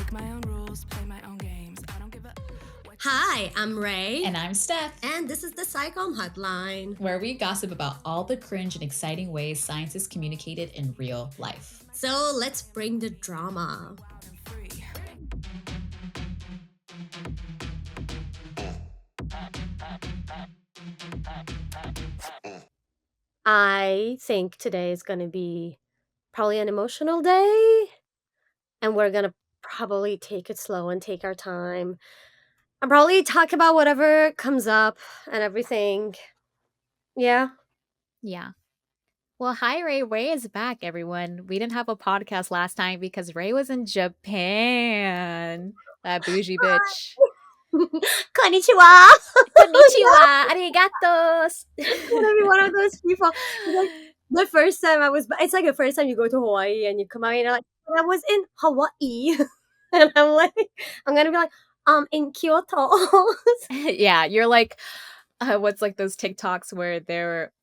Make my own rules, play my own games. I don't give a... Hi, I'm Rey. And I'm Steph. And this is the SciComm Hotline, where we gossip about all the cringe and exciting ways science is communicated in real life. So let's bring the drama. I think today is going to be probably an emotional day, and we're going to probably take it slow and take our time and probably talk about whatever comes up and everything. Yeah. Yeah. Well, hi, Rey. Rey is back, everyone. We didn't have a podcast last time because Rey was in Japan. That bougie bitch. Konnichiwa! Konnichiwa! Arigatos! I'm gonna be one of those people. Like, the first time it's like the first time you go to Hawaii and you come out and you're like, I was in Hawaii. And I'm like, I'm gonna be like, in Kyoto. Yeah, you're like, what's like those TikToks where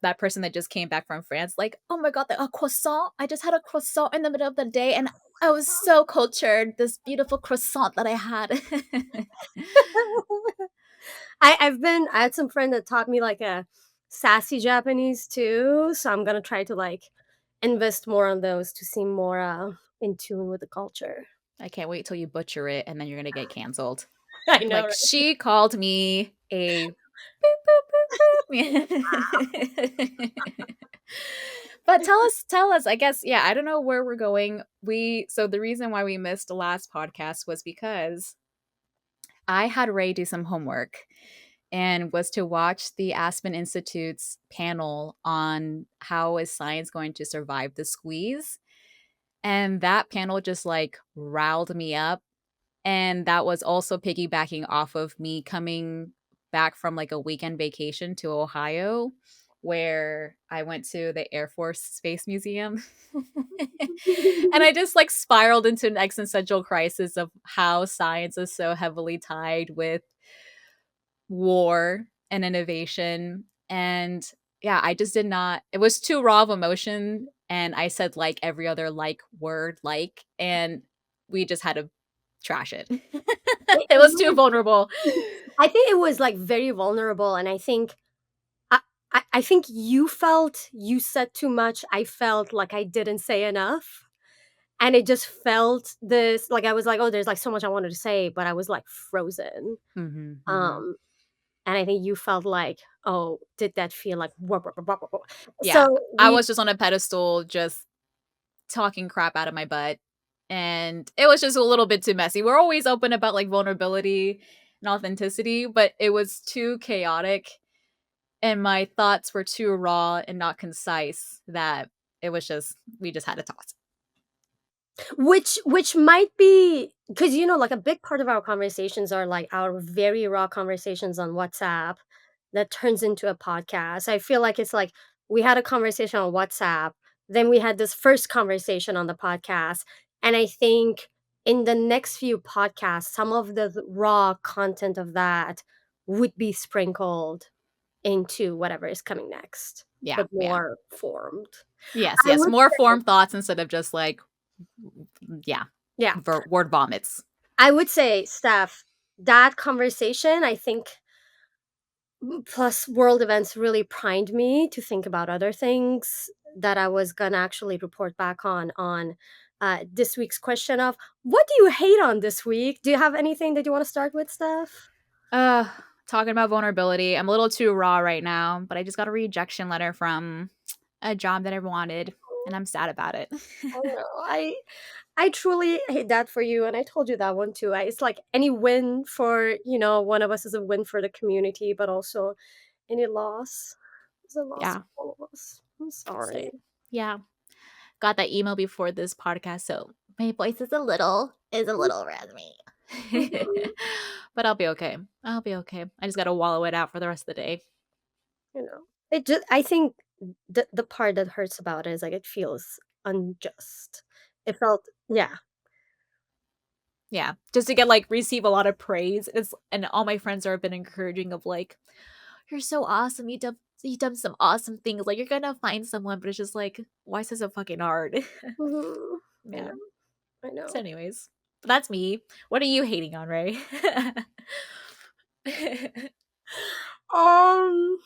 that person that just came back from France, like, oh my god, a croissant. I just had a croissant in the middle of the day and I was so cultured. This beautiful croissant that I had. I had some friend that taught me like a sassy Japanese too, so I'm gonna try to like invest more on those to seem more in tune with the culture. I can't wait till you butcher it and then you're gonna get canceled. I know. Like, right? She called me a But tell us, I guess, yeah, I don't know where we're going. So the reason why we missed the last podcast was because I had Rey do some homework and was to watch the Aspen Institute's panel on how is science going to survive the squeeze. And that panel just like riled me up. And that was also piggybacking off of me coming back from like a weekend vacation to Ohio, where I went to the Air Force Space Museum. And I just like spiraled into an existential crisis of how science is so heavily tied with war and innovation. And yeah, I just did not, it was too raw of emotion. And I said like every other like word, like, and we just had to trash it. It was too vulnerable. I think it was like very vulnerable, and I think you felt you said too much. I felt like I didn't say enough, and it just felt this like I was like, oh, there's like so much I wanted to say, but I was like frozen. And I think you felt like, oh, did that feel like yeah? So I was just on a pedestal, just talking crap out of my butt. And it was just a little bit too messy. We're always open about like vulnerability and authenticity, but it was too chaotic and my thoughts were too raw and not concise that it was just, we just had to toss. Which might be, because, you know, like a big part of our conversations are like our very raw conversations on WhatsApp that turns into a podcast. I feel like it's like we had a conversation on WhatsApp, then we had this first conversation on the podcast. And I think in the next few podcasts, some of the raw content of that would be sprinkled into whatever is coming next. Yeah. But more formed. Yes. More formed thoughts instead of just like, yeah. Word vomits. I would say, Steph, that conversation, I think, plus world events really primed me to think about other things that I was gonna actually report back on this week's question of what do you hate on this week? Do you have anything that you want to start with, Steph? Talking about vulnerability, I'm a little too raw right now, but I just got a rejection letter from a job that I wanted, and I'm sad about it. Oh no, I truly hate that for you, and I told you that one too. It's like any win for, you know, one of us is a win for the community, but also any loss is a loss for all of us. I'm sorry. Yeah. Got that email before this podcast, so my voice is a little raspy. But I'll be okay. I just gotta wallow it out for the rest of the day. You know, I think the part that hurts about it is like it feels unjust. It felt, yeah, just to get like receive a lot of praise. And all my friends have been encouraging of like, you're so awesome. You done some awesome things. Like, you're gonna find someone, but it's just like, why is this so fucking hard? I know. So anyways, That's me. What are you hating on, Ray? Um,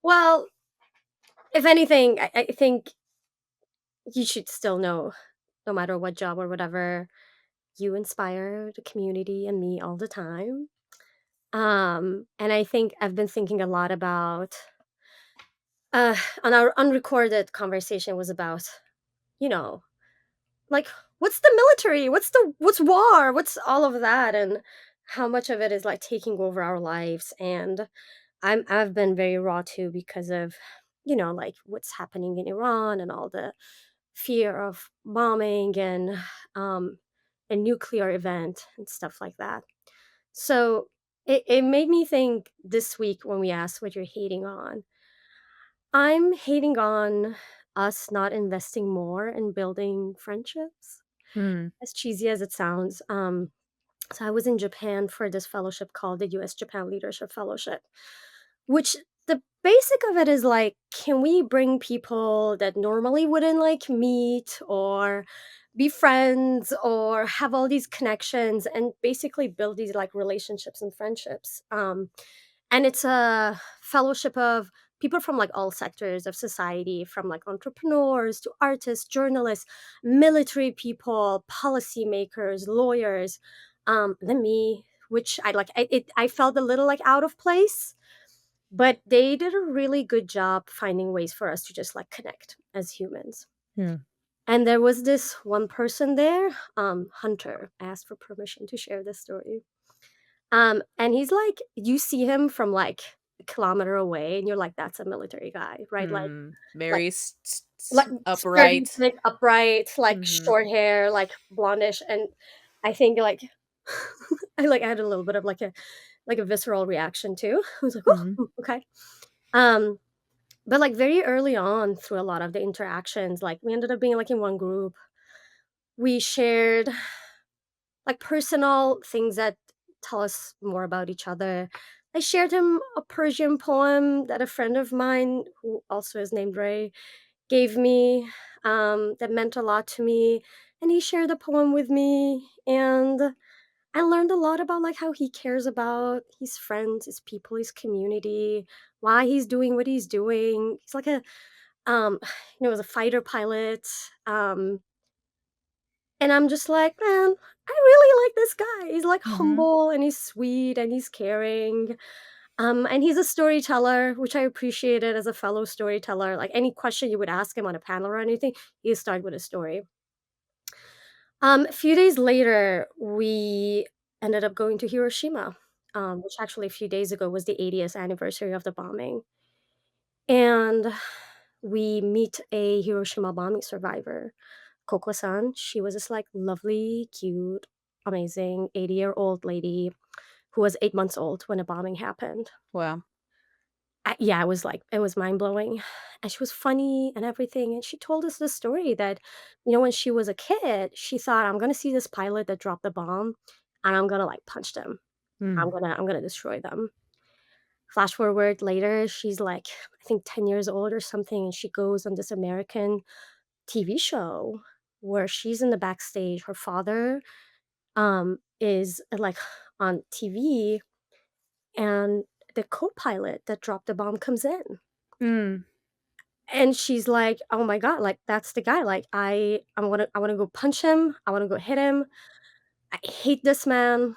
well, if anything, I think you should still know, no matter what job or whatever, you inspire the community and me all the time. And I think I've been thinking a lot about on our unrecorded conversation was about, you know, like what's the military? What's war? What's all of that? And how much of it is like taking over our lives. And I've been very raw too because of, like what's happening in Iran and all the fear of bombing and um a nuclear event and stuff like that. So it made me think this week when we asked what you're hating on. I'm hating on us not investing more in building friendships, Hmm. as cheesy as it sounds. So I was in Japan for this fellowship called the US Japan Leadership Fellowship, which the basic of it is like, can we bring people that normally wouldn't like meet or be friends or have all these connections and basically build these like relationships and friendships? And it's a fellowship of people from like all sectors of society, from like entrepreneurs to artists, journalists, military people, policymakers, lawyers, than me, which I like. I felt a little like out of place, but they did a really good job finding ways for us to just like connect as humans. Hmm. And there was this one person there, Hunter. I asked for permission to share this story. And he's like, you see him from like a kilometer away, and you're like, that's a military guy, right? Hmm. Like Very like sturdy, upright. thick, upright, like Mm-hmm. short hair, like blondish, and I think like I had a little bit of like a visceral reaction too. I was like, Mm-hmm. oh, okay. Um, but like very early on through a lot of the interactions, like we ended up being like in one group. We shared like personal things that tell us more about each other. I shared him a Persian poem that a friend of mine, who also is named Ray, gave me, that meant a lot to me. And he shared the poem with me. And I learned a lot about like how he cares about his friends, his people, his community, why he's doing what he's doing. He's like a um was a fighter pilot. And I'm just like, man, I really like this guy. He's like Mm-hmm. humble and he's sweet and he's caring. And he's a storyteller, which I appreciated as a fellow storyteller. Like any question you would ask him on a panel or anything, he'd start with a story. A few days later, we ended up going to Hiroshima, which actually a few days ago was the 80th anniversary of the bombing. And we meet a Hiroshima bombing survivor, Koko-san. She was this like lovely, cute, amazing 80-year-old lady who was 8 months old when the bombing happened. Wow. Yeah, it was mind blowing, and she was funny and everything. And she told us the story that, when she was a kid, she thought, "I'm gonna see this pilot that dropped the bomb, and I'm gonna like punch them. Hmm. I'm gonna destroy them." Flash forward later, she's like, I think 10 years old or something, and she goes on this American TV show where she's in the backstage. Her father is like on TV, and the co-pilot that dropped the bomb comes in. Hmm. And she's like, "Oh my god, like, that's the guy, like, I wanna go punch him, I wanna go hit him. I hate this man."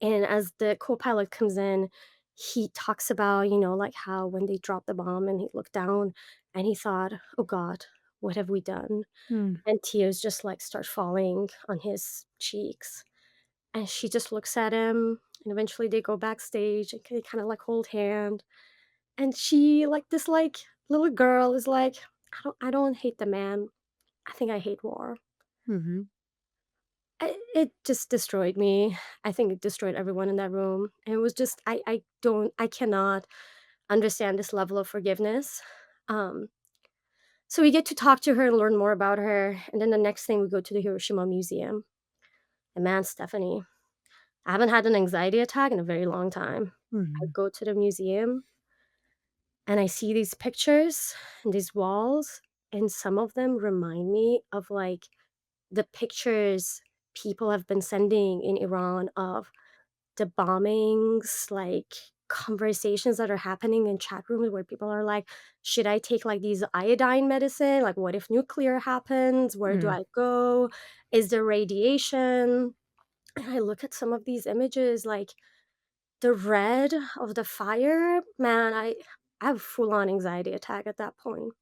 And as the co-pilot comes in, he talks about, like, how when they dropped the bomb and he looked down and he thought, "Oh god, what have we done?" Hmm. And tears just, like, start falling on his cheeks. And she just looks at him, and eventually they go backstage and they kinda, like, hold hand. And she, like, this, like, little girl is like, I don't hate the man. I think I hate war." Mm-hmm. It just destroyed me. I think it destroyed everyone in that room. And it was just I cannot understand this level of forgiveness. Um, so we get to talk to her and learn more about her, and then the next thing we go to the Hiroshima Museum. And man, Stephanie, I haven't had an anxiety attack in a very long time. I Mm-hmm. go to the museum and I see these pictures and these walls, and some of them remind me of like the pictures people have been sending in Iran of the bombings, like conversations that are happening in chat rooms where people are like, should I take like these iodine medicine? Like, what if nuclear happens? Where do Mm. I go? Is there radiation? And I look at some of these images, like the red of the fire, man, I have full on anxiety attack at that point.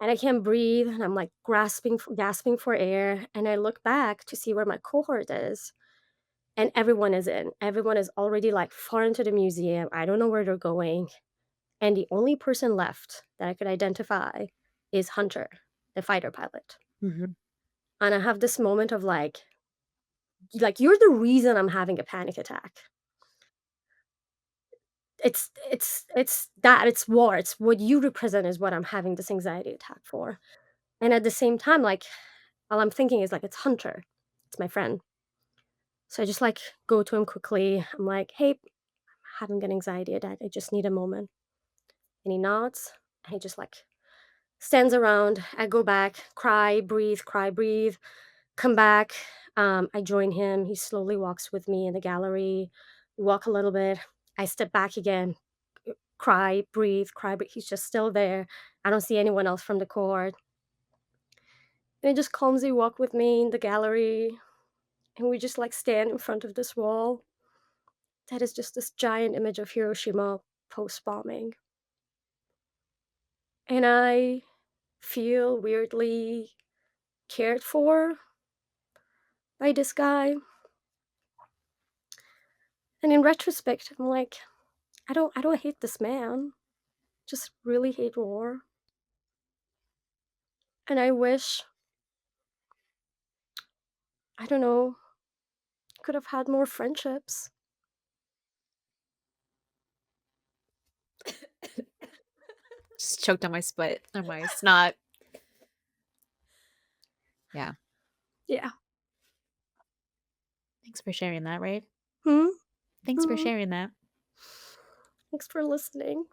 And I can't breathe, and I'm like gasping for air. And I look back to see where my cohort is, and everyone is in. Everyone is already like far into the museum. I don't know where they're going. And the only person left that I could identify is Hunter, the fighter pilot. Mhm. And I have this moment of like you're the reason I'm having a panic attack. It's war. It's what you represent is what I'm having this anxiety attack for. And at the same time, like all I'm thinking is like it's Hunter. It's my friend. So I just like go to him quickly. I'm like, hey, I'm having an anxiety attack. I just need a moment. And he nods. And he just like stands around. I go back, cry, breathe, come back. I join him. He slowly walks with me in the gallery. We walk a little bit. I step back again, cry, breathe, cry, but he's just still there. I don't see anyone else from the cohort. And he just calmly walk with me in the gallery. And we just like stand in front of this wall. That is just this giant image of Hiroshima post bombing. And I feel weirdly cared for by this guy. And in retrospect, I'm like, I don't hate this man. Just really hate war. And I wish, I don't know, could have had more friendships. Just choked on my spit, on my snot. Yeah. Yeah. Thanks for sharing that, right? Hmm? Thanks for Hmm. sharing that. Thanks for listening.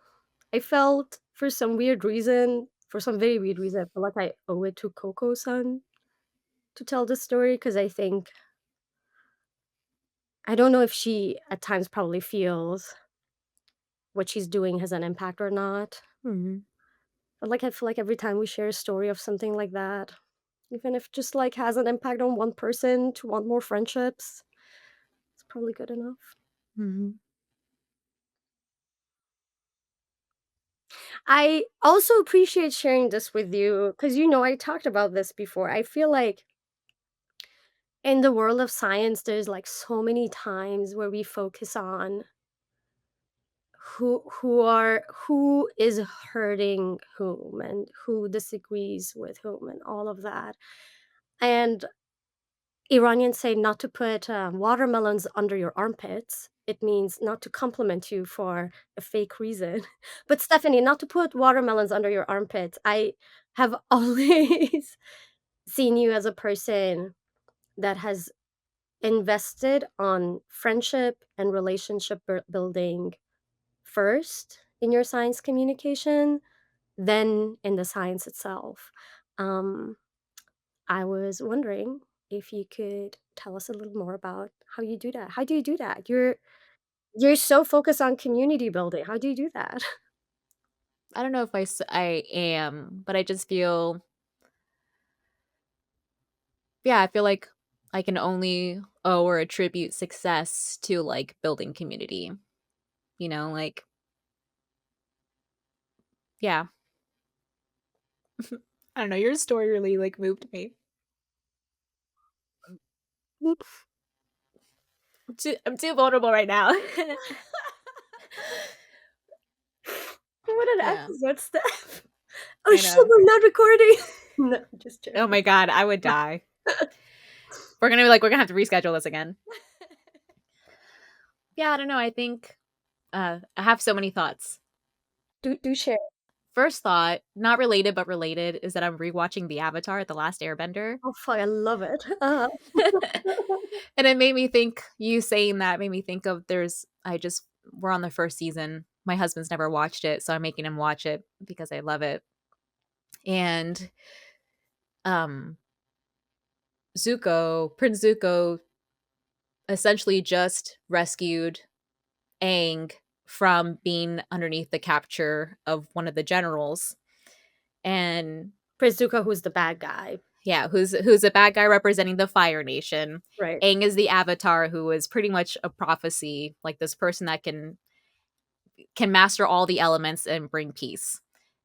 I felt for some weird reason, for some very weird reason, I feel like I owe it to Coco-san to tell this story because I don't know if she at times probably feels what she's doing has an impact or not. Mhm. But like I feel like every time we share a story of something like that, even if just like has an impact on one person to want more friendships, it's probably good enough. Mhm. I also appreciate sharing this with you because I talked about this before. I feel like in the world of science, there's like so many times where we focus on who is hurting whom and who disagrees with whom and all of that. And Iranians say not to put watermelons under your armpits. It means not to compliment you for a fake reason. But Stephanie, not to put watermelons under your armpits. I have always seen you as a person that has invested on friendship and relationship building first in your science communication, then in the science itself. Um, I was wondering if you could tell us a little more about how you do that. How do you do that? You're so focused on community building. How do you do that? I don't know if I am, but I just feel yeah, I feel like I can only owe or attribute success to, like, building community, like yeah. I don't know, your story really, like, moved me. I'm too vulnerable right now. What an Yeah, episode, Steph. Oh I shit, know. we're not recording. No, just Oh joking. my god, I would die. We're gonna have to reschedule this again. Yeah, I don't know, I think, I have so many thoughts. Do share. First thought, not related but related, is that I'm rewatching The Avatar: The Last Airbender. Oh fuck, I love it. And it made me think you saying that made me think of we're on the first season. My husband's never watched it, so I'm making him watch it because I love it. And um Prince Zuko essentially just rescued Aang from being underneath the capture of one of the generals. And Prizuka, who's the bad guy. yeah, who's a bad guy representing the Fire Nation. Right. Aang is the Avatar, who is pretty much a prophecy, like this person that can master all the elements and bring peace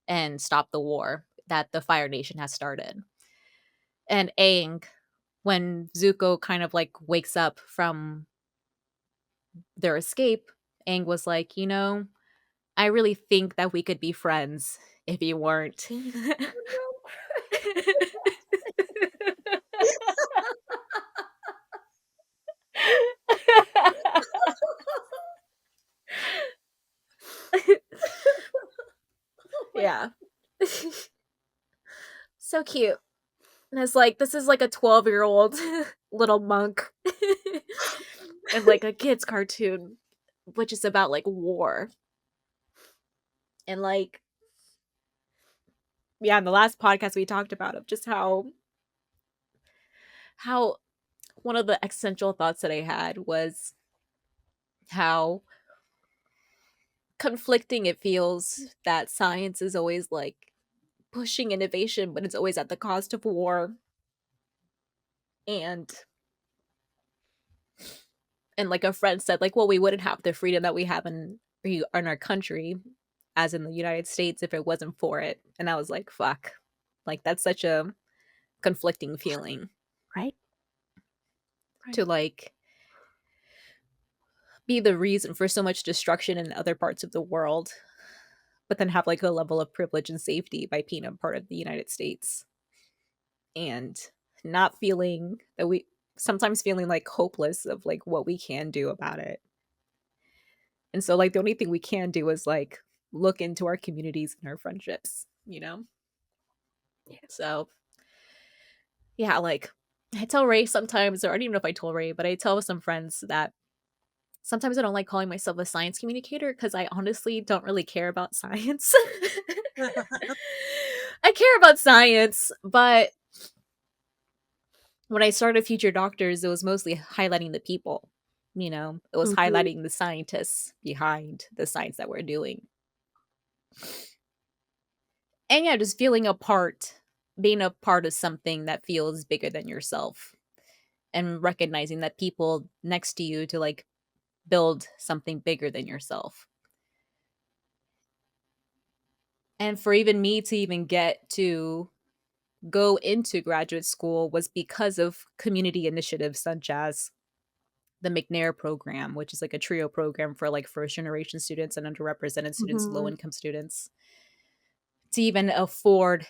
and stop the war that the Fire Nation has started. And Aang, when Zuko kind of like wakes up from their escape, Aang was like, I really think that we could be friends if you weren't. Yeah. So cute. And it's like, this is like a 12-year-old little monk and like a kid's cartoon, which is about like war. And like, yeah, in the last podcast we talked about of just how one of the existential thoughts that I had was how conflicting it feels that science is always like pushing innovation, but it's always at the cost of war. And like a friend said, like, well, we wouldn't have the freedom that we have in our country, as in the United States, if it wasn't for it. And I was like, fuck, like that's such a conflicting feeling, Right. to like be the reason for so much destruction in other parts of the world, but then have like a level of privilege and safety by being a part of the United States, and not feeling that we sometimes feeling like hopeless of like what we can do about it. And so like the only thing we can do is like look into our communities and our friendships, Yeah. So yeah, like I tell Ray sometimes, or I don't even know if I told Ray, but I tell some friends that sometimes I don't like calling myself a science communicator because I honestly don't really care about science. I care about science, but when I started Future Doctors, it was mostly highlighting the people. It was highlighting the scientists behind the science that we're doing. And yeah, just feeling a part, being a part of something that feels bigger than yourself, and recognizing that people next to you to like build something bigger than yourself. And for even me to even get to go into graduate school was because of community initiatives such as the McNair program, which is like a trio program for like first generation students and underrepresented students, low income students, to even afford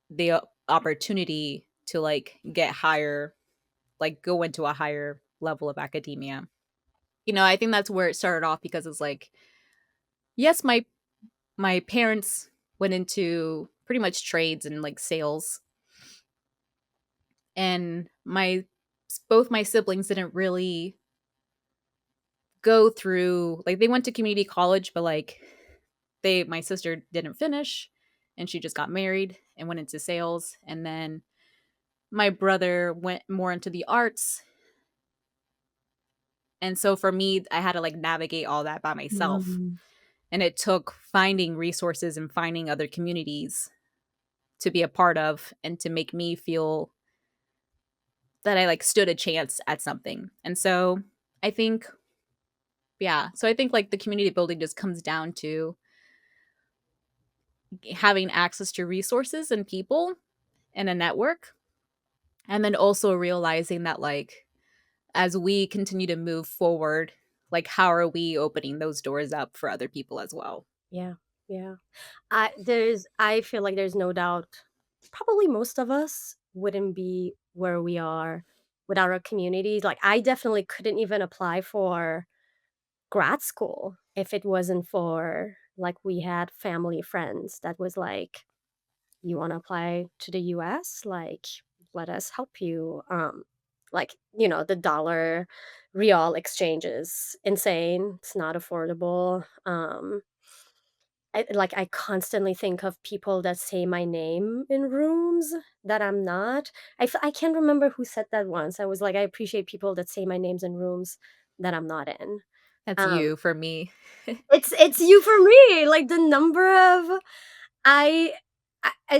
the opportunity to like get higher, like go into a higher level of academia. I think that's where it started off, because it's like, yes, my parents went into pretty much trades and like sales, and both my siblings didn't really go through, like they went to community college, but like my sister didn't finish, and she just got married and went into sales. And then my brother went more into the arts. And so for me, I had to like navigate all that by myself. And it took finding resources and finding other communities to be a part of, and to make me feel that I like stood a chance at something. And so I think, like the community building just comes down to having access to resources and people and a network. And then also realizing that like as we continue to move forward, like how are we opening those doors up for other people as well? Yeah. I feel like there's no doubt probably most of us wouldn't be where we are without our communities. Like I definitely couldn't even apply for grad school if it wasn't for like we had family friends that was like, you want to apply to the US, like let us help you. Like the dollar real exchange is insane, it's not affordable. I constantly think of people that say my name in rooms that I'm not. I can't remember who said that once. I was like, I appreciate people that say my names in rooms that I'm not in. That's Um, you for me. it's you for me. Like the number of I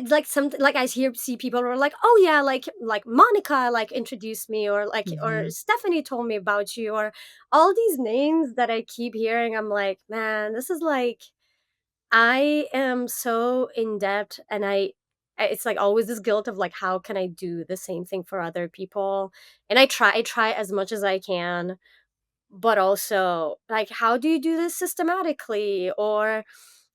like something like I see people who are like, oh yeah, like Monica like introduced me, or Mhm. Stephanie told me about you, or all these names that I keep hearing. I'm like, man, this is like I am so in debt, and it's like always this guilt of like, how can I do the same thing for other people? And I try as much as I can, but also like, how do you do this systematically? Or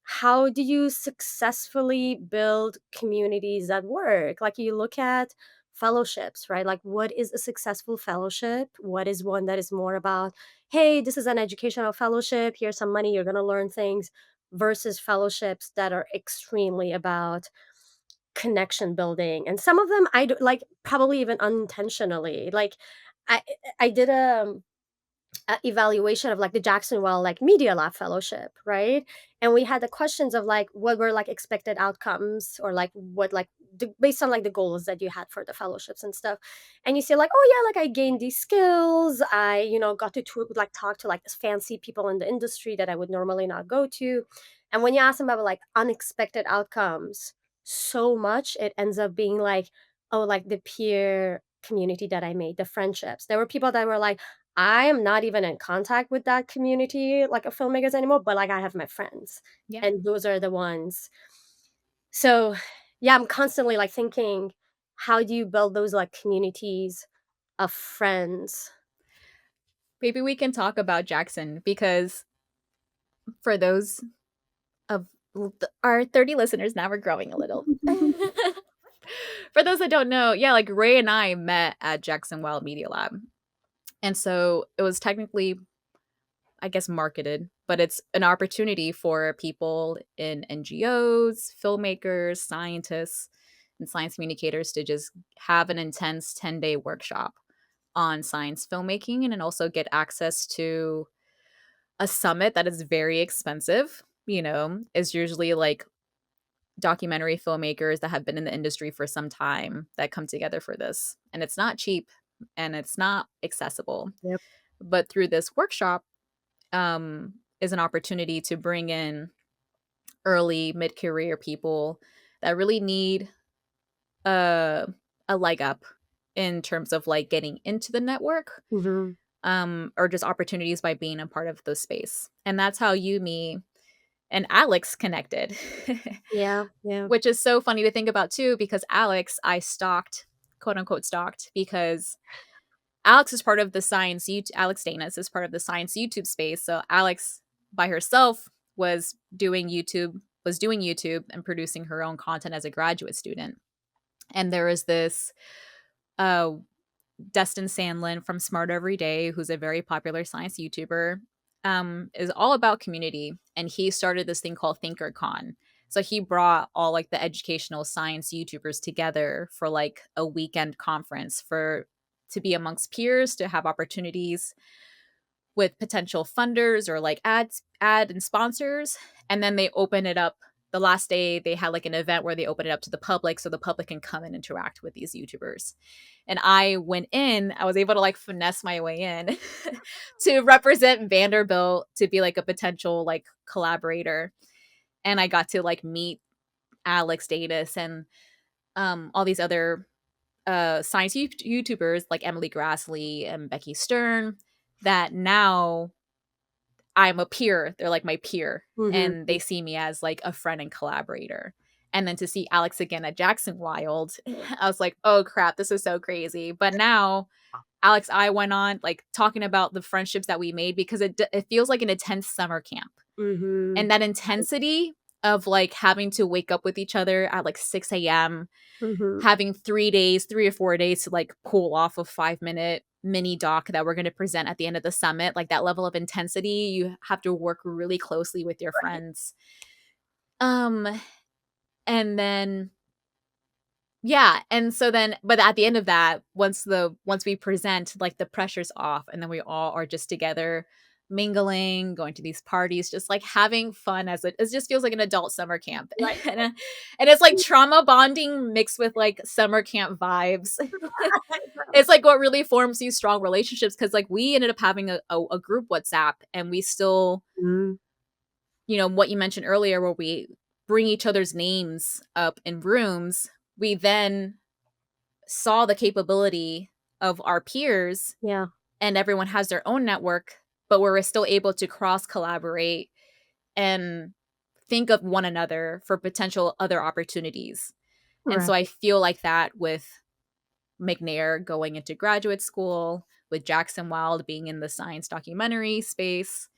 how do you successfully build communities that work? Like you look at fellowships, right? Like what is a successful fellowship? What is one that is more about, hey, this is an educational fellowship, here's some money, you're going to learn things, versus fellowships that are extremely about connection building. And some of them I do, like probably even unintentionally. Like I I did a evaluation of like the Jacksonville like Media Lab Fellowship, right? And we had the questions of like what were like expected outcomes, or like what like based on like the goals that you had for the fellowships and stuff. And you say like, oh yeah, like I gained these skills. I got to like talk to like this fancy people in the industry that I would normally not go to. And when you ask them about like unexpected outcomes, so much it ends up being like, oh, like the peer community that I made, the friendships. There were people that were like, I am not even in contact with that community, like, of filmmakers anymore, but, like, I have my friends, Yeah. and those are the ones. So, yeah, I'm constantly, like, thinking, how do you build those, like, communities of friends? Maybe we can talk about Jackson because for those of our 30 listeners, now we're growing a little. For those that don't know, yeah, like Ray and I met at Jackson Wild Media Lab. And so it was technically, I guess, marketed, but it's an opportunity for people in NGOs, filmmakers, scientists, and science communicators to just have an intense 10-day workshop on science filmmaking and then also get access to a summit that is very expensive. Is usually like documentary filmmakers that have been in the industry for some time that come together for this. And it's not cheap and it's not accessible. Yep. But through this workshop, is an opportunity to bring in early mid-career people that really need a a leg up in terms of like getting into the network, Mhm. or just opportunities by being a part of the space. And that's how you, me, and Alex connected. Yeah, yeah. Which is so funny to think about too, because Alex, I stalked, quote unquote stalked, because Alex is part of the science, Alex Danis is part of the science YouTube space. So Alex by herself was doing YouTube and producing her own content as a graduate student. And there was this uh Destin Sandlin from Smart Every Day, who's a very popular science YouTuber, is all about community. And he started this thing called ThinkerCon. So he brought all like the educational science YouTubers together for like a weekend conference for to be amongst peers, to have opportunities with potential funders or like ad and sponsors. And then they open it up. The last day they had like an event where they open it up to the public so the public can come and interact with these YouTubers. And I went in, I was able to like finesse my way in to represent Vanderbilt, to be like a potential like collaborator. And I got to like meet Alex Davis and all these other science YouTubers like Emily Grassley and Becky Stern, that now I'm a peer. They're like my peer, Mhm. and they see me as like a friend and collaborator. And then to see Alex again at Jackson Wild, I was like, oh crap, this is so crazy. But now Alex, I went on like talking about the friendships that we made, because it feels like an intense summer camp. Mhm. And that intensity of like having to wake up with each other at like 6 a.m., Mhm. having 3 or 4 days to like pull off a 5-minute mini doc that we're going to present at the end of the summit, like that level of intensity, you have to work really closely with your Right. friends. Um, and then yeah, and so then, but at the end of that, once we present, like the pressure's off, and then we all are just together mingling, going to these parties, just like having fun it just feels like an adult summer camp. Right. And it's like trauma bonding mixed with like summer camp vibes. It's like what really forms these strong relationships, because like we ended up having a group WhatsApp, and we still, Mm, what you mentioned earlier, where we bring each other's names up in rooms. We then saw the capability of our peers, yeah. and everyone has their own network, but we're still able to cross collaborate and think of one another for potential other opportunities. And so Right. I feel like that with McNair going into graduate school, with Jackson Wild being in the science documentary space,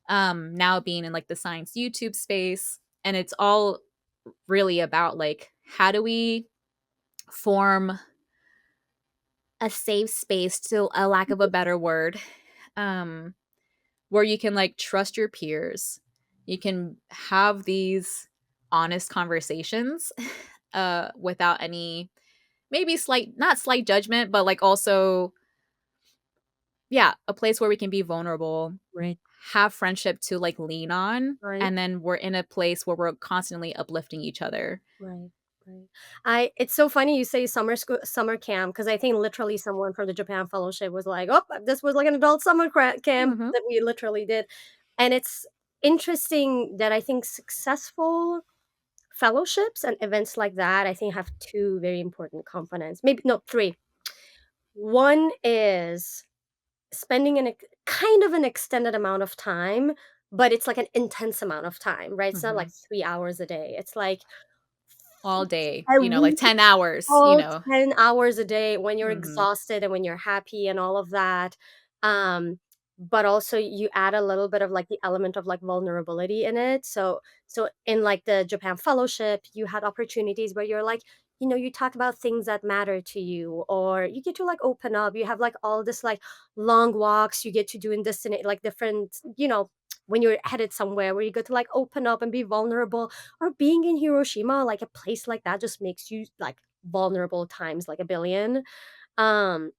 now being in like the science YouTube space. And it's all really about like, how do we form a safe space, to a lack of a better word, um, where you can like trust your peers. You can have these honest conversations without any, maybe not slight judgment, but like also, yeah, a place where we can be vulnerable, Right. have friendship to like lean on, Right. and then we're in a place where we're constantly uplifting each other. Right. Right. It's so funny you say summer camp, because I think literally someone from the Japan Fellowship was like, "Oh, this was like an adult summer camp Mhm. that we literally did," and it's interesting that I think successful fellowships and events like that, I think, have two very important components. Maybe no, three. One is spending kind of an extended amount of time, but it's like an intense amount of time, right? It's not like Mhm. 3 hours a day. It's like All day, at like least 10 hours, all 10 hours a day when you're Mhm. exhausted and when you're happy and all of that. Um, but also you add a little bit of like the element of like vulnerability in it. So in like the Japan Fellowship, you had opportunities where you're like, you talk about things that matter to you, or you get to like open up. You have like all this like long walks you get to do in like different, when you're headed somewhere where you get to like open up and be vulnerable, or being in Hiroshima, like a place like that just makes you like vulnerable times like a billion. Um,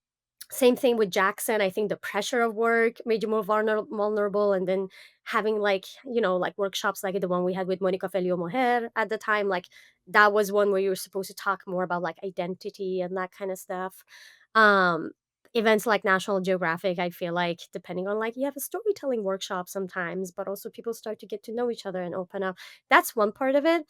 Same thing with Jackson. I think the pressure of work made you more vulnerable, and then having like like workshops like the one we had with Monica Felio Moher at the time, like that was one where you were supposed to talk more about like identity and that kind of stuff. Um, Events like National Geographic, I feel like, depending on like, you have a storytelling workshop sometimes, but also people start to get to know each other and open up. That's one part of it.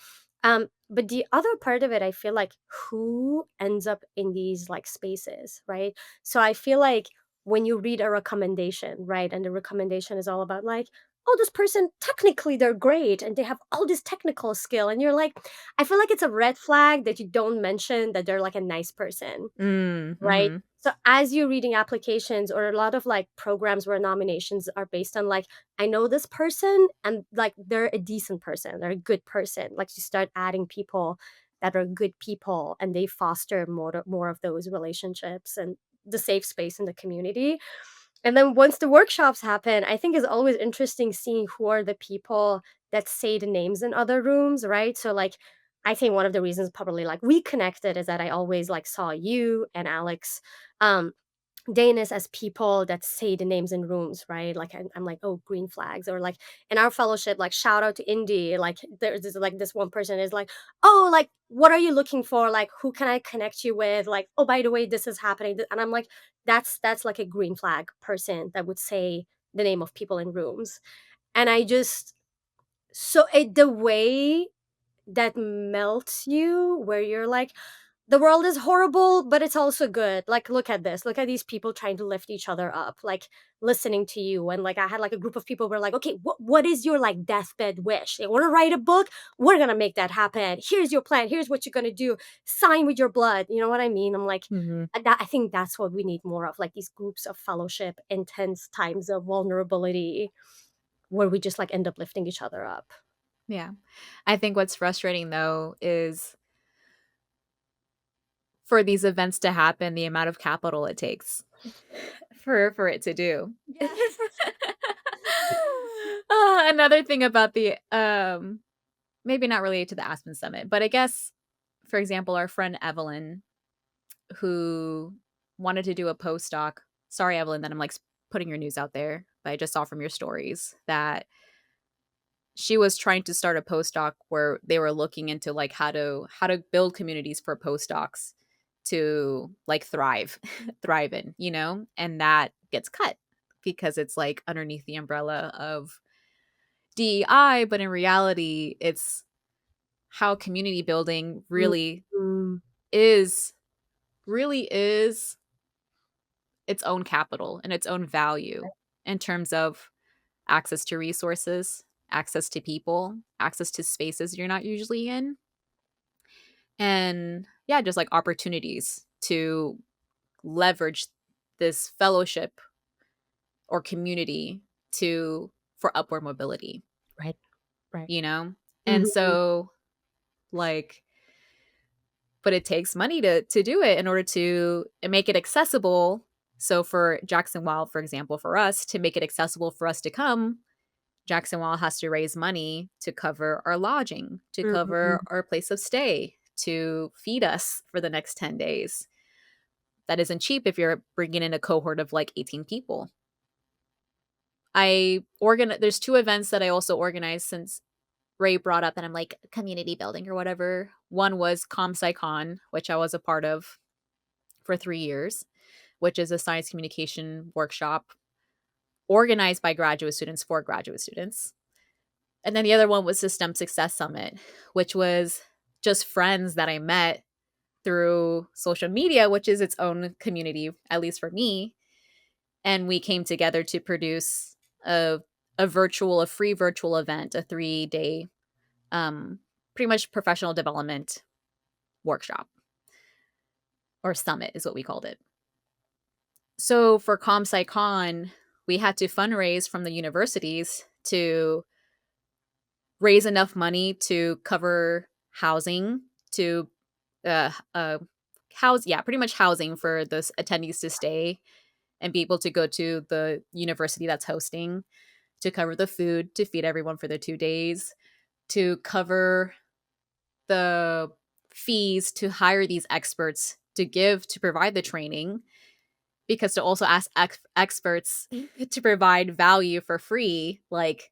But the other part of it, I feel like, who ends up in these like spaces, right? So I feel like when you read a recommendation, right, and the recommendation is all about like, oh, this person, technically they're great and they have all this technical skill, and you're like, I feel like it's a red flag that you don't mention that they're like a nice person, Mm, right? mhm. So as you're reading applications or a lot of like programs where nominations are based on like, I know this person and like they're a decent person, they're a good person. Like you start adding people that are good people and they foster more of those relationships and the safe space in the community. And then once the workshops happen, I think it's always interesting seeing who are the people that say the names in other rooms, right? So like I think one of the reasons probably like we connected is that I always like saw you and Alex, um Danis, as people that say the names in rooms, right? Like I'm like, oh, green flags, or like in our fellowship, like shout out to Indy. Like there's this one person is like, oh, like what are you looking for? Like who can I connect you with? Like, oh, by the way, this is happening, and I'm like, that's like a green flag person that would say the name of people in rooms, and I just the way that melts you, where you're like, the world is horrible, but it's also good. Like, look at this. Look at these people trying to lift each other up, like listening to you. And like, I had like a group of people who were like, okay, what is your like deathbed wish? You want to write a book? We're going to make that happen. Here's your plan. Here's what you're going to do. Sign with your blood. You know what I mean? I'm like, Mhm. I think that's what we need more of, like these groups of fellowship, intense times of vulnerability where we just like end up lifting each other up. Yeah. I think what's frustrating though is for these events to happen, the amount of capital it takes for it to do. Yes. Another thing about the maybe not related to the Aspen Summit, but I guess, for example, our friend Evelyn, who wanted to do a postdoc. Sorry, Evelyn, that I'm like putting your news out there. but I just saw from your stories that she was trying to start a postdoc where they were looking into like how to build communities for postdocs to like thrive in, you know, and that gets cut because it's like underneath the umbrella of DEI, but in reality it's how community building Mm, is really is its own capital and its own value in terms of access to resources, access to people, access to spaces you're not usually in, and yeah, just like opportunities to leverage this fellowship or community to for upward mobility, right, right. you know? And Mhm. so like but it takes money to do it in order to make it accessible. So for Jackson Wild, for example, for us to make it accessible for us to come, Jackson Wild has to raise money to cover our lodging, to Mhm. cover our place of stay, to feed us for the next 10 days. That isn't cheap if you're bringing in a cohort of like 18 people. There's 2 events that I also organized since Ray brought up, and I'm like community building or whatever. One was CommSciCon, which I was a part of for 3 years, which is a science communication workshop organized by graduate students for graduate students. And then the other one was the STEM Success Summit, which was just friends that I met through social media, which is its own community, at least for me. And we came together to produce a free virtual event, a 3-day, pretty much professional development workshop, or summit is what we called it. So for CommSciCon, we had to fundraise from the universities to raise enough money to cover housing, to pretty much housing for the attendees to stay and be able to go to the university that's hosting, to cover the food, to feed everyone for the 2 days, to cover the fees to hire these experts to provide the training, because to also ask experts to provide value for free, like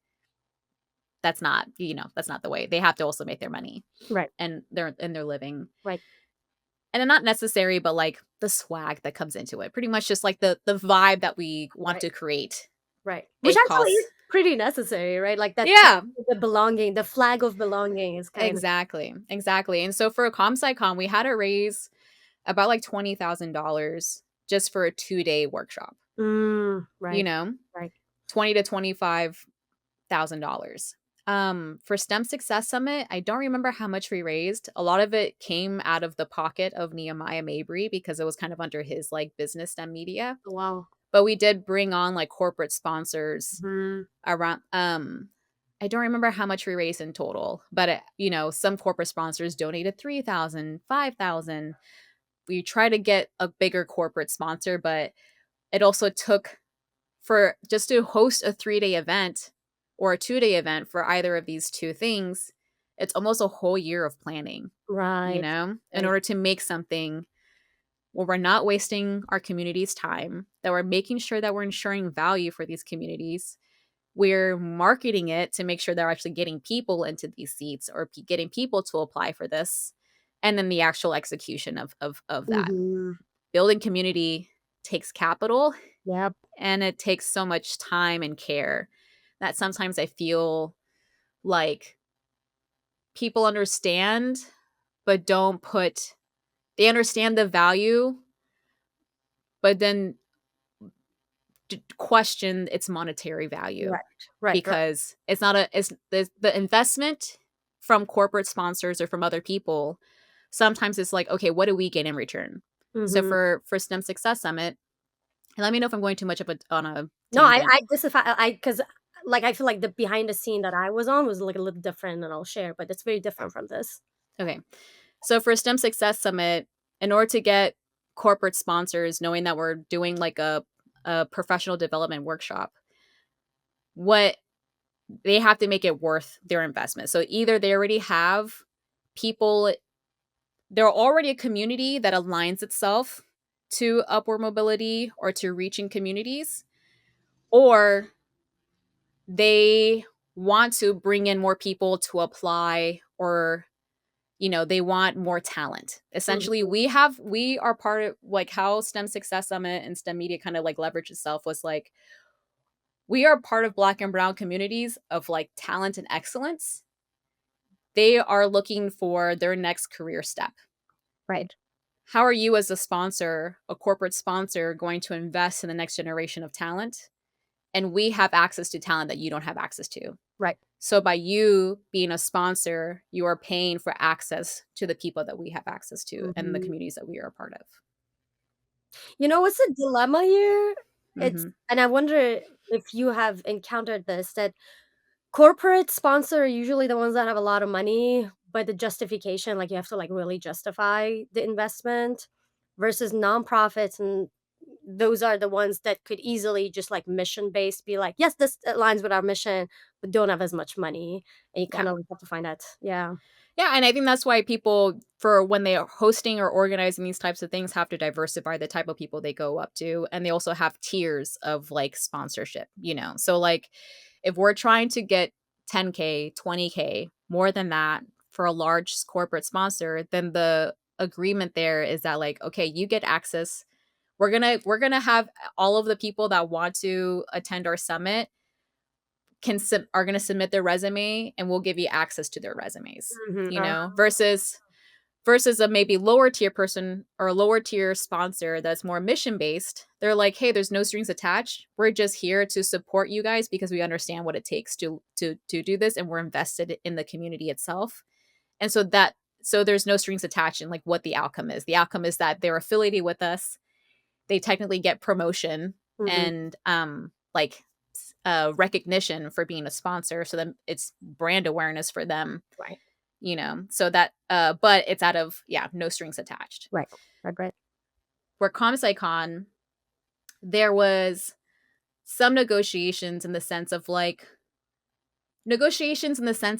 that's not, that's not the way. They have to also make their money Right, and their living. right, And then not necessary, but like the swag that comes into it. Pretty much just like the vibe that we want right, to create. right. Which It actually is costs. pretty necessary, right? Like that sense Yeah, of the belonging, the flag of belonging is kind of exactly. Exactly. And so for a CommSciCon, we had to raise about like $20,000 just for a 2-day workshop, you right, know, right. 20 to $25,000. For STEM Success Summit, I don't remember how much we raised. A lot of it came out of the pocket of Nehemiah Mabry because it was kind of under his like business STEM media. Wow. But we did bring on like corporate sponsors Mhm. around. I don't remember how much we raised in total, but some corporate sponsors donated 3,000, 5,000. We try to get a bigger corporate sponsor, but it also took, for just to host a 3-day event or a 2-day event for either of these 2 things, it's almost a whole year of planning, Right, in right. order to make something where we're not wasting our community's time, that we're making sure that we're ensuring value for these communities. We're marketing it to make sure they're actually getting people into these seats or getting people to apply for this. And then the actual execution of that. Mhm. Building community takes capital, Yep. and it takes so much time and care that sometimes I feel like people understand, but they understand the value, but then question its monetary value, Right, right, right. because it's not it's the investment from corporate sponsors or from other people. Sometimes it's like, okay, what do we get in return? So Mhm. for STEM Success Summit, and let me know if I'm going too much on a No, tangent. this is I because like I feel like the behind the scene that I was on was like a little different, and I'll share, but it's very different from this. Okay. So for STEM Success Summit, in order to get corporate sponsors, knowing that we're doing like a professional development workshop, what they have to make it worth their investment. So either they already have people, they're already a community that aligns itself to upward mobility or to reaching communities, or they want to bring in more people to apply, or they want more talent. Essentially, Mhm. we are part of like how STEM Success Summit and STEM Media kind of like leverage itself was like we are part of Black and brown communities of like talent and excellence. They are looking for their next career step. Right. How are you as a sponsor, a corporate sponsor, going to invest in the next generation of talent? And we have access to talent that you don't have access to. Right. So by you being a sponsor, you are paying for access to the people that we have access to and the Mhm. communities that we are a part of. You know what's the dilemma here? It's Mhm. and I wonder if you have encountered this, that corporate sponsor are usually the ones that have a lot of money, but the justification, like, you have to, like, really justify the investment versus nonprofits, and those are the ones that could easily just, like, mission-based be like, "Yes, this aligns with our mission," but don't have as much money, and you Yeah. kinda have to find that. Yeah. Yeah, and I think that's why people, for when they are hosting or organizing these types of things, have to diversify the type of people they go up to, and they also have tiers of like sponsorship. So like if we're trying to get 10K, 20K, more than that for a large corporate sponsor, then the agreement there is that like, okay, you get access. We're going to have all of the people that want to attend our summit are going to submit their resume, and we'll give you access to their resumes, Mhm, versus a maybe lower tier person or a lower tier sponsor that's more mission based. They're like, hey, there's no strings attached. We're just here to support you guys because we understand what it takes to do this, and we're invested in the community itself. And so there's no strings attached in like what the outcome is. The outcome is that they're affiliated with us. They technically get promotion mhm, and like recognition for being a sponsor, so then it's brand awareness for them, right, so that but it's out of no strings attached. right, right. Where ComSciCon, there was some negotiations in the sense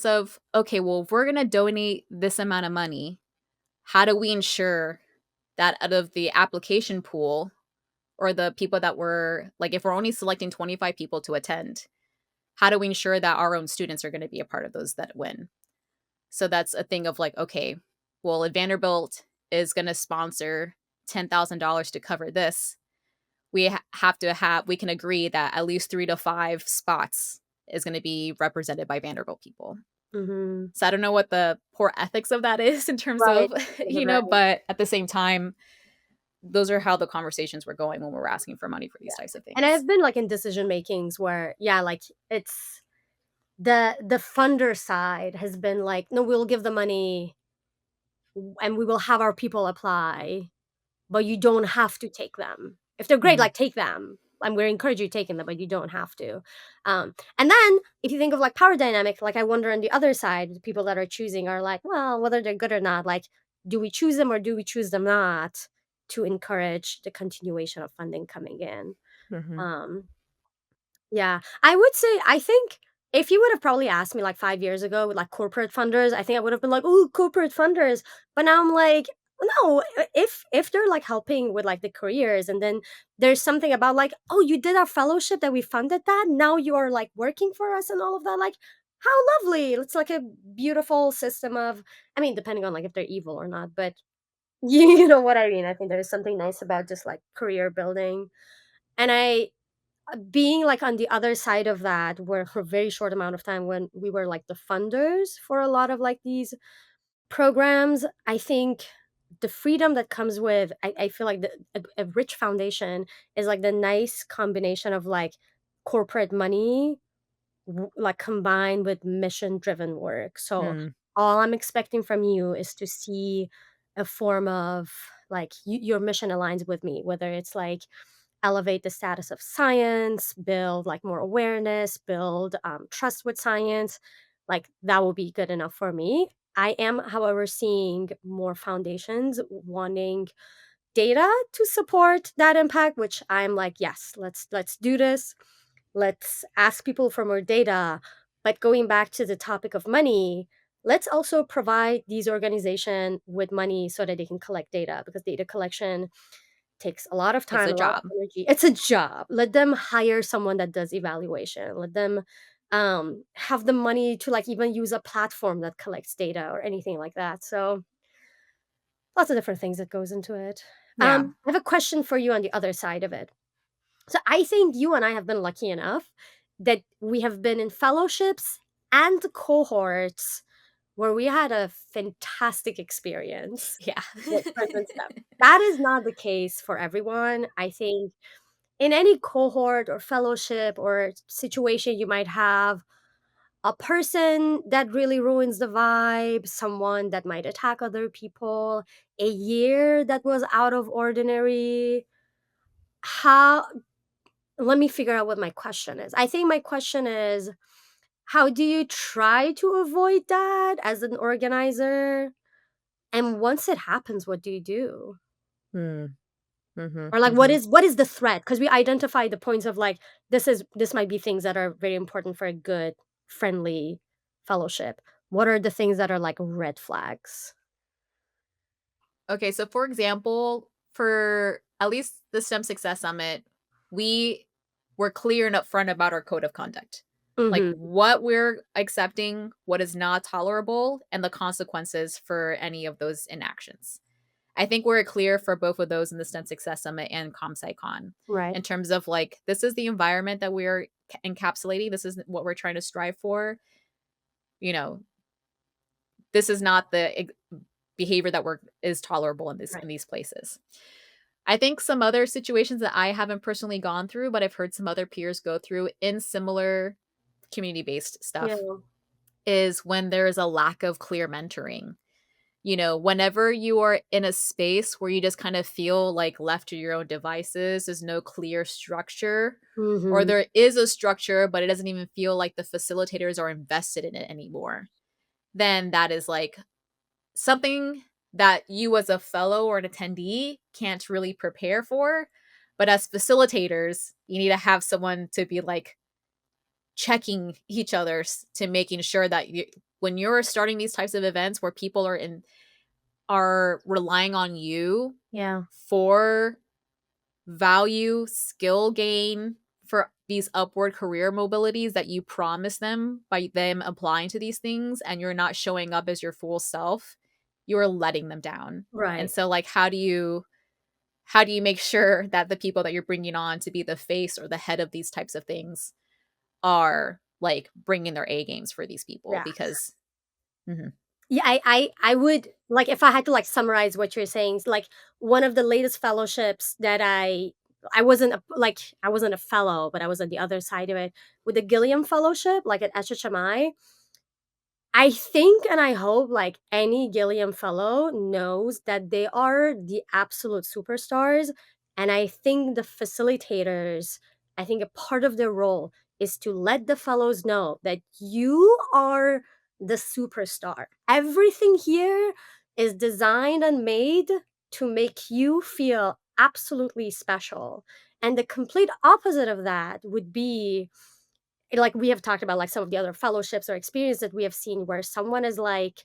of, okay, well, if we're going to donate this amount of money, how do we ensure that out of the application pool, or the people that were like, if we're only selecting 25 people to attend, how do we ensure that our own students are going to be a part of those that win? So that's a thing of like, okay, well, if Vanderbilt is going to sponsor $10,000 to cover this, we can agree that at least 3 to 5 spots is going to be represented by Vanderbilt people. Mhm. So I don't know what the poor ethics of that is in terms Right, of, right. but at the same time, those are how the conversations were going when we were asking for money for these types of And things. I've been, like, in decision makings where, yeah, like, it's the funder side has been like, "No, we'll give the money, and we will have our people apply, but you don't have to take them. If they're great, Mhm. like, take them, and we encourage you taking them, but you don't have to." And then if you think of, like, power dynamic, like, I wonder on the other side, the people that are choosing are like, well, whether they're good or not, like, do we choose them or do we choose them not to encourage the continuation of funding coming in? Mhm. Um Yeah, I would say I think if you would have probably asked me like 5 years ago with like corporate funders, I think I would have been like, "Ooh, corporate funders." But now I'm like, no, if they're like helping with like the careers, and then there's something about like, "Oh, you did our fellowship that we funded that. Now you are like working for us and all of that." Like, how lovely. It's like a beautiful system of, I mean, depending on like if they're evil or not, but you know what I mean. I think there's something nice about just like career building. And being like on the other side of that, where for a very short amount of time when we were like the funders for a lot of like these programs, I think the freedom that comes with, I feel like a rich foundation is like the nice combination of like corporate money, like combined with mission driven work. So Mm. all I'm expecting from you is to see a form of like your mission aligns with me, whether it's like elevate the status of science, build like more awareness, build trust with science. Like that will be good enough for me. I am, however, seeing more foundations wanting data to support that impact, which I'm like, yes, let's do this. Let's ask people for more data. But going back to the topic of money, let's also provide these organizations with money so that they can collect data, because data collection takes a lot of It's time, a a lot job. of energy. It's a job. Let them hire someone that does evaluation. Let them have the money to like even use a platform that collects data or anything like that. So lots of different things that goes into it. Yeah. I have a question for you on the other side of it. So I think you and I have been lucky enough that we have been in fellowships and cohorts where we had a fantastic experience Yeah. with friends and stuff. That is not the case for everyone. I think in any cohort or fellowship or situation you might have a person that really ruins the vibe, someone that might attack other people, a year that was out of ordinary. How Let me figure out what my question is. I think my question is, how do you try to avoid that as an organizer? And once it happens, what do you do? Mm. Mm-hmm, Or like mm-hmm. what is the threat? Because we identify the points of like this might be things that are very important for a good, friendly fellowship. What are the things that are like red flags? Okay, so for example, for at least the STEM Success Summit, we were clear and upfront about our code of conduct. Like Mhm. what we're accepting, what is not tolerable, and the consequences for any of those inactions. I think we're clear for both of those in the STEM Success Summit and ComSciCon Right. in terms of like, this is the environment that we're encapsulating. This is what we're trying to strive for. You know, this is not the behavior that is tolerable in Right. these places. I think some other situations that I haven't personally gone through, but I've heard some other peers go through in similar community-based Yeah. stuff is when there is a lack of clear mentoring. You know, whenever you are in a space where you just kind of feel like left to your own devices, there's no clear structure, or Mhm. there is a structure, but it doesn't even feel like the facilitators are invested in it anymore, then that is like something that you as a fellow or an attendee can't really prepare for. But as facilitators, you need to have someone to be like checking each other's to making sure that when you're starting these types of events where people are relying on you Yeah. for value, skill gain, for these upward career mobilities that you promise them by them applying to these things, and you're not showing up as your full self, you're letting them down. And Right. so like how do you make sure that the people that you're bringing on to be the face or the head of these types of things are like bringing their A games for these people? Yeah. Because Mhm. Yeah, I would like if I had to like summarize what you're saying, like one of the latest fellowships that I wasn't a fellow, but I was on the other side of it with the Gilliam Fellowship, like at SHMI. I think and I hope like any Gilliam fellow knows that they are the absolute superstars. And I think the facilitators, I think a part of their role is to let the fellows know that you are the superstar. Everything here is designed and made to make you feel absolutely special. And the complete opposite of that would be like we have talked about like some of the other fellowships or experience that we have seen where someone is like,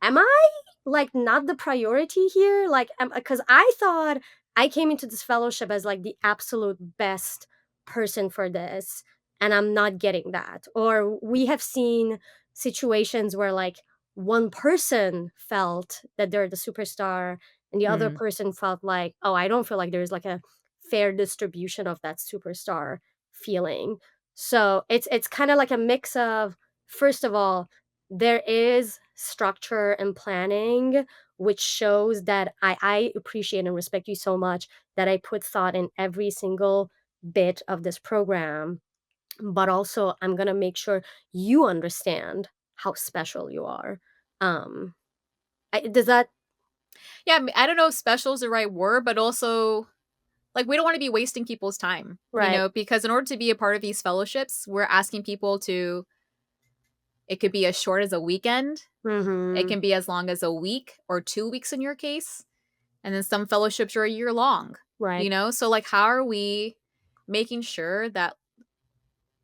am I like not the priority here? Like, because I thought I came into this fellowship as like the absolute best person for this, and I'm not getting that. Or we have seen situations where like one person felt that they're the superstar, and the other Mm. person felt like, oh, I don't feel like there's like a fair distribution of that superstar feeling. So it's kind of like a mix of, first of all, there is structure and planning, which shows that I appreciate and respect you so much that I put thought in every single bit of this program. But also, I'm gonna make sure you understand how special you are. Um, does that Yeah, I don't know if special is the right word, but also like we don't want to be wasting people's time, right? because in order to be a part of these fellowships, we're asking people to, it could be as short as a weekend, it Mm-hmm. can be as long as a week or 2 weeks in your case, and then some fellowships are a year long, Right. so like how are we making sure that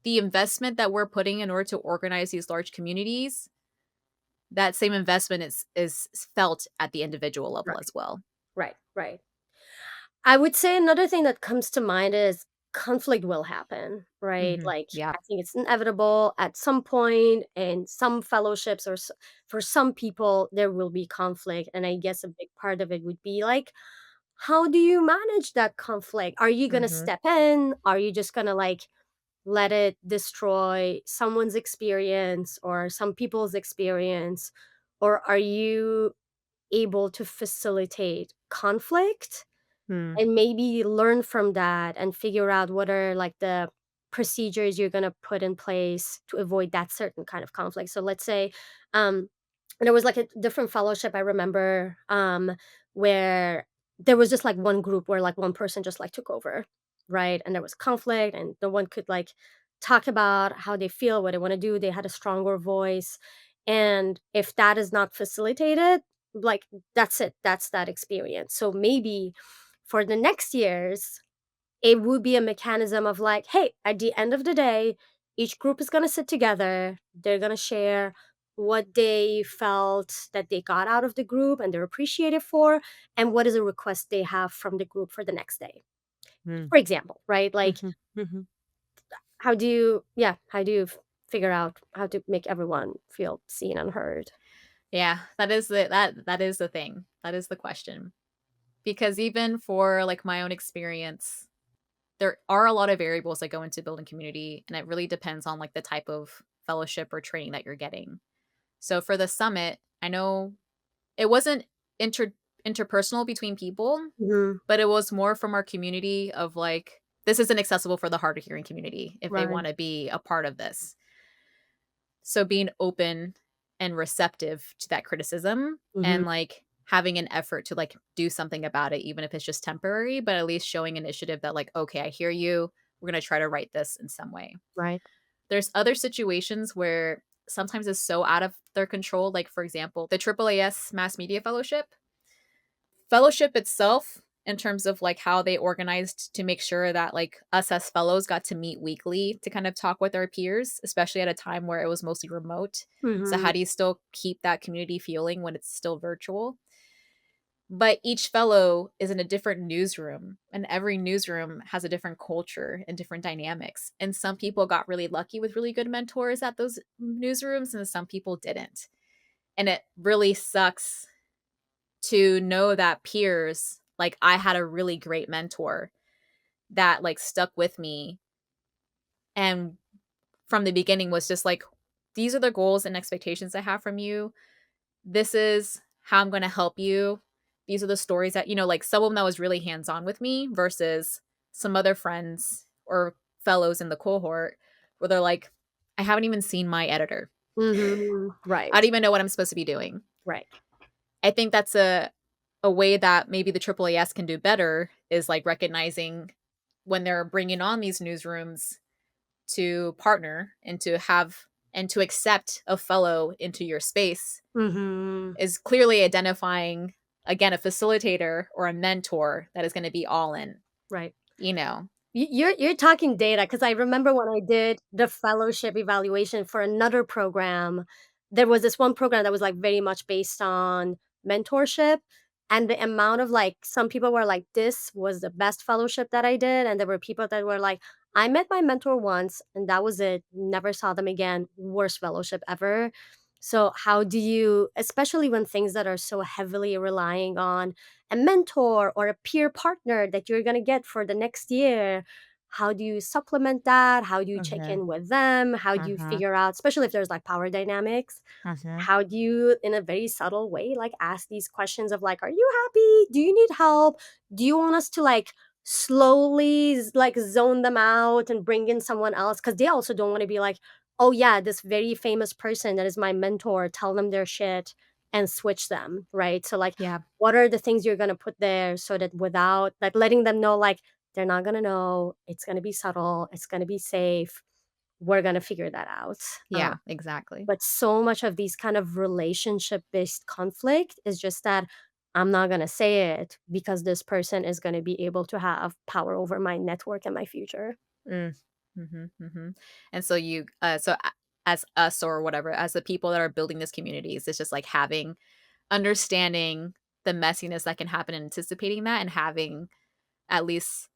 the investment that we're putting in order to organize these large communities, that same investment is felt at the individual level Right. as well. Right. Right. I would say another thing that comes to mind is conflict will happen, right? Like, Yeah. I think it's inevitable at some point, and some fellowships for some people, there will be conflict. And I guess a big part of it would be like, how do you manage that conflict? Are you going to Mhm. step in? Are you just going to like let it destroy someone's experience or some people's experience? Or are you able to facilitate conflict Mm. and maybe learn from that and figure out what are like the procedures you're going to put in place to avoid that certain kind of conflict? So let's say um there was like a different fellowship I remember where there was just like one group where like one person just like took over, right? And there was conflict and no one could like talk about how they feel, what they want to do. They had a stronger voice. And if that is not facilitated, like that's it, that's that experience. So maybe for the next years, it would be a mechanism of like, hey, at the end of the day, each group is going to sit together. They're going to share what they felt that they got out of the group and they're appreciated for, and what is a request they have from the group for the next day. Mm. For example, right? Like, Mhm. Mhm. how do you figure out how to make everyone feel seen and heard? Yeah, that is the thing. That is the question. Because even for like my own experience, there are a lot of variables that go into building community, and it really depends on like the type of fellowship or training that you're getting. So for the summit, I know it wasn't interpersonal between people, Hmm. but it was more from our community of like this isn't accessible for the hard of hearing community if they Right. want to be a part of this. So being open and receptive to that criticism Hmm. and like having an effort to like do something about it, even if it's just temporary, but at least showing initiative that like, okay, I hear you. We're going to try to write this in some way. Right. There's other situations where sometimes it's so out of their control. Like, for example, the AAAS Mass Media Fellowship itself, in terms of like how they organized to make sure that like us as fellows got to meet weekly to kind of talk with our peers, especially at a time where it was mostly remote. So Hmm. how do you still keep that community feeling when it's still virtual? But each fellow is in a different newsroom, and every newsroom has a different culture and different dynamics. And some people got really lucky with really good mentors at those newsrooms, and some people didn't. And it really sucks to know that peers, like I had a really great mentor that like stuck with me and from the beginning was just like, these are the goals and expectations I have from you. This is how I'm going to help you. These are the stories that, like someone that was really hands on with me versus some other friends or fellows in the cohort where they're like, I haven't even seen my editor. Hmm. I Right. don't even know what I'm supposed to be doing. Right. I think that's a way that maybe the AAAS can do better is like recognizing when they're bringing on these newsrooms to partner and to have and to accept a fellow into your space Hmm. is clearly identifying again a facilitator or a mentor that is going to be all in, Right. you know. You're talking data because I remember when I did the fellowship evaluation for another program, there was this one program that was, like, very much based on mentorship, and the amount of, like some people were like, "This was the best fellowship that I did," and there were people that were like, "I met my mentor once, and that was it, never saw them again, worst fellowship ever." So how do you, especially when things that are so heavily relying on a mentor or a peer partner that you're going to get for the next year, how do you supplement that? How do you check Mhm. in with them? How do you Mhm. figure out, especially if there's like power dynamics, Mhm. how do you in a very subtle way like ask these questions of like, are you happy, do you need help, do you want us to like slowly like zone them out and bring in someone else, because they also don't want to be like, oh yeah, this very famous person that is my mentor, tell them their shit and switch them, right? So like, Yeah. what are the things you're going to put there so that without like letting them know like they're not going to know, it's going to be subtle, it's going to be safe, we're going to figure that out. Yeah, exactly. But so much of these kind of relationship based conflict is just that I'm not going to say it because this person is going to be able to have power over my network and my future. Mm. Mhm. Mhm. And so as us or whatever, as the people that are building these communities, it's just like having understanding the messiness that can happen and anticipating that and having at least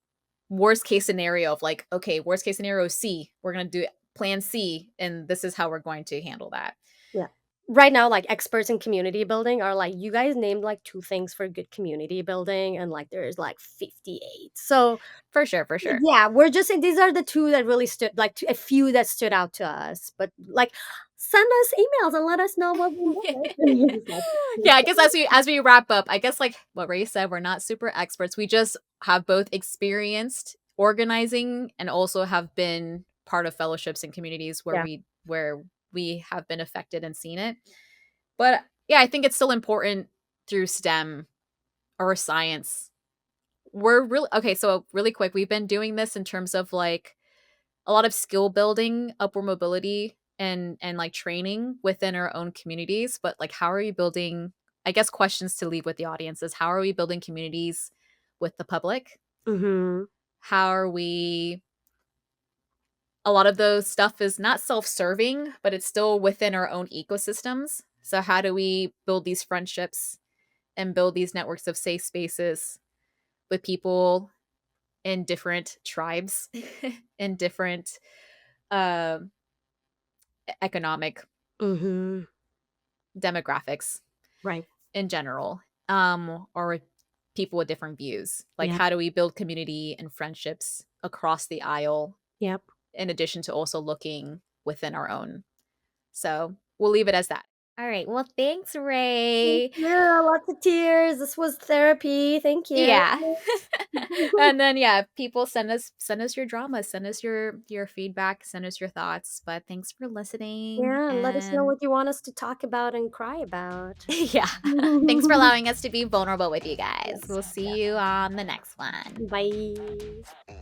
worst case scenario of like, okay, worst case scenario C, we're going to do plan C, and this is how we're going to handle that. Yeah. Right now, like experts in community building are like, you guys named like 2 things for good community building, and like there's like 58. So For sure. yeah, we're just saying these are the 2 that really stood, like a few that stood out to us. But like, send us emails and let us know what we missed. Yeah, I guess as we wrap up, I guess like what Ray said, we're not super experts. We just have both experienced organizing and also have been part of fellowships and communities where Yeah. we have been affected and seen it. But yeah, I think it's still important through STEM or science. We're really okay, so really quick, we've been doing this in terms of like a lot of skill building, upward mobility, and like training within our own communities. But like, how are we building? I guess questions to leave with the audience is, how are we building communities with the public? Mhm. How are we? A lot of those stuff is not self-serving, but it's still within our own ecosystems. So how do we build these friendships and build these networks of safe spaces with people in different tribes, in different economic Mhm. demographics Right. in general, or with people with different views? Like, Yeah. how do we build community and friendships across the aisle, Yep. in addition to also looking within our own? So we'll leave it as that. All right. Well, thanks, Ray. Yeah, lots of tears. This was therapy. Thank you. Yeah. And then yeah, people send us your drama, send us your feedback, send us your thoughts. But thanks for listening. Yeah, and let us know And what you want us to talk about and cry about. yeah, thanks for allowing us to be vulnerable with you guys. Yes. We'll see you on the next one. Bye.